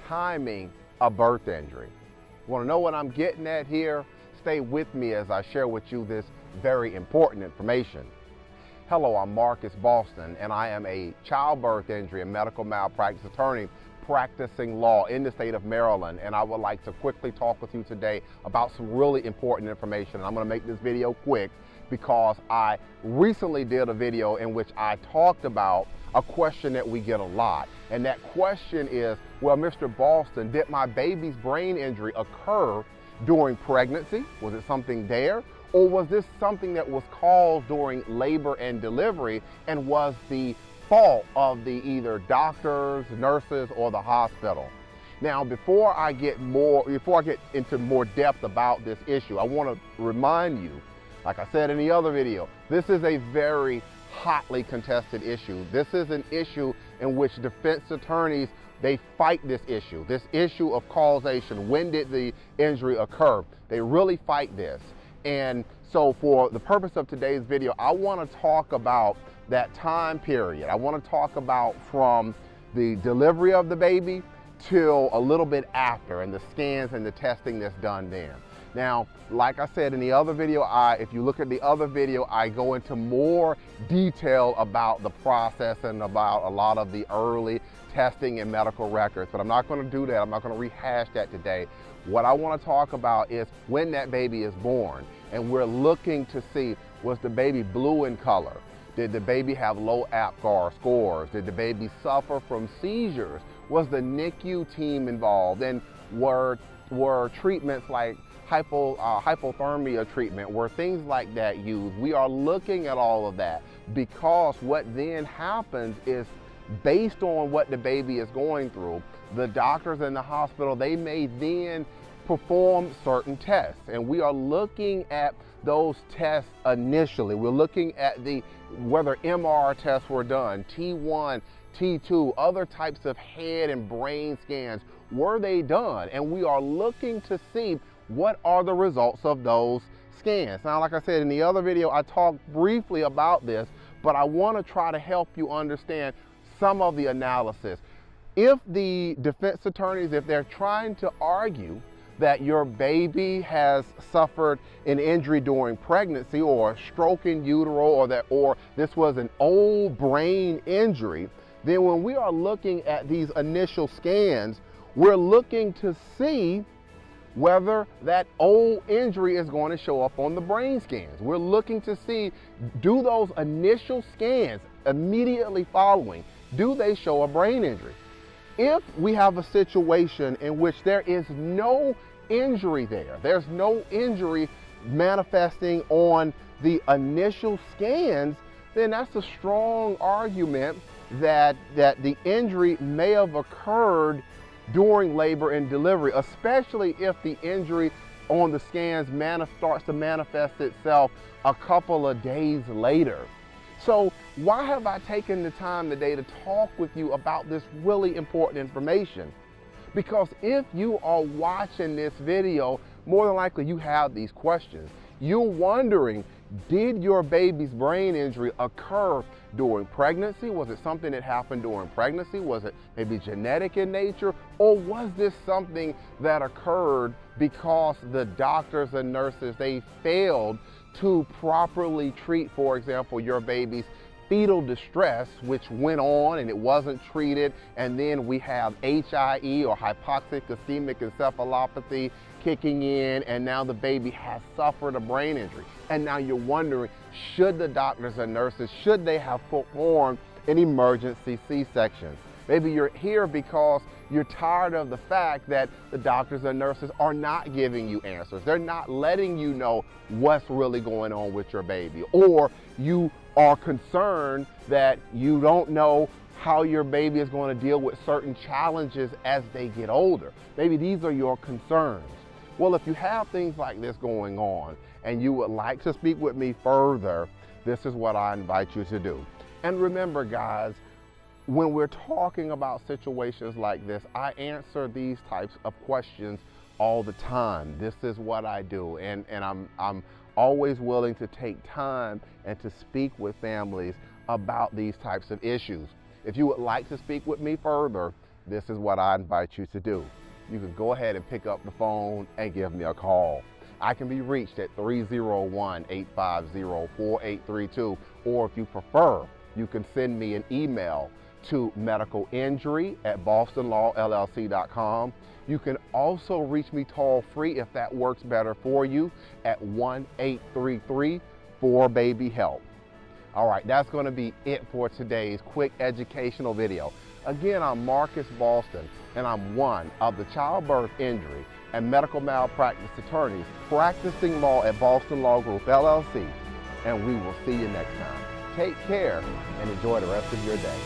timing a birth injury. Want to know what I'm getting at here? Stay with me as I share with you this very important information. Hello, I'm Marcus Boston, and I am a childbirth injury and medical malpractice attorney practicing law in the state of Maryland, and I would like to quickly talk with you today about some really important information. And I'm going to make this video quick because I recently did a video in which I talked about a question that we get a lot. And that question is, well, Mr. Boston, did my baby's brain injury occur during pregnancy? Was it something there? Or was this something that was caused during labor and delivery and was the fault of the either doctors, nurses, or the hospital? Now, before I get into more depth about this issue, I want to remind you, like I said in the other video, this is a very hotly contested issue. This is an issue in which defense attorneys, they fight this issue of causation. When did the injury occur? They really fight this. And so for the purpose of today's video, I want to talk about that time period. I want to talk about from the delivery of the baby till a little bit after, and the scans and the testing that's done then. Now, like I said in the other video, if you look at the other video, I go into more detail about the process and about a lot of the early testing and medical records, but I'm not going to do that. I'm not going to rehash that today. What I want to talk about is when that baby is born, and we're looking to see, was the baby blue in color? Did the baby have low APGAR scores? Did the baby suffer from seizures? Was the NICU team involved? And were treatments like hypothermia treatment, were things like that used? We are looking at all of that because what then happens is, based on what the baby is going through, the doctors in the hospital, they may then perform certain tests, and we are looking at those tests initially. We're looking at whether MR tests were done, T1, T2, other types of head and brain scans, were they done? And we are looking to see what are the results of those scans. Now, like I said in the other video, I talked briefly about this, but I want to try to help you understand some of the analysis. If the defense attorneys, if they're trying to argue that your baby has suffered an injury during pregnancy, or a stroke in utero, or this was an old brain injury, then when we are looking at these initial scans, we're looking to see whether that old injury is going to show up on the brain scans. We're looking to see, do those initial scans immediately following, do they show a brain injury? If we have a situation in which there is no injury there, there's no injury manifesting on the initial scans, then that's a strong argument that the injury may have occurred during labor and delivery, especially if the injury on the scans starts to manifest itself a couple of days later. So why have I taken the time today to talk with you about this really important information? Because if you are watching this video, more than likely you have these questions. You're wondering, did your baby's brain injury occur during pregnancy? Was it something that happened during pregnancy? Was it maybe genetic in nature? Or was this something that occurred because the doctors and nurses, they failed to properly treat, for example, your baby's fetal distress, which went on and it wasn't treated, and then we have HIE, or hypoxic ischemic encephalopathy, kicking in, and now the baby has suffered a brain injury. And now you're wondering, should the doctors and nurses, should they have performed an emergency C-section? Maybe you're here because you're tired of the fact that the doctors and nurses are not giving you answers. They're not letting you know what's really going on with your baby. Or you are concerned that you don't know how your baby is going to deal with certain challenges as they get older. Maybe these are your concerns. Well, if you have things like this going on and you would like to speak with me further, this is what I invite you to do. And remember, guys, when we're talking about situations like this, I answer these types of questions all the time. This is what I do, and I'm always willing to take time and to speak with families about these types of issues. If you would like to speak with me further, this is what I invite you to do. You can go ahead and pick up the phone and give me a call. I can be reached at 301-850-4832, or if you prefer, you can send me an email to medicalinjury@bostonlawllc.com. You can also reach me toll-free if that works better for you at 1-833-4BABY-HELP. All right, that's going to be it for today's quick educational video. Again, I'm Marcus Boston, and I'm one of the childbirth injury and medical malpractice attorneys practicing law at Boston Law Group, LLC, and we will see you next time. Take care and enjoy the rest of your day.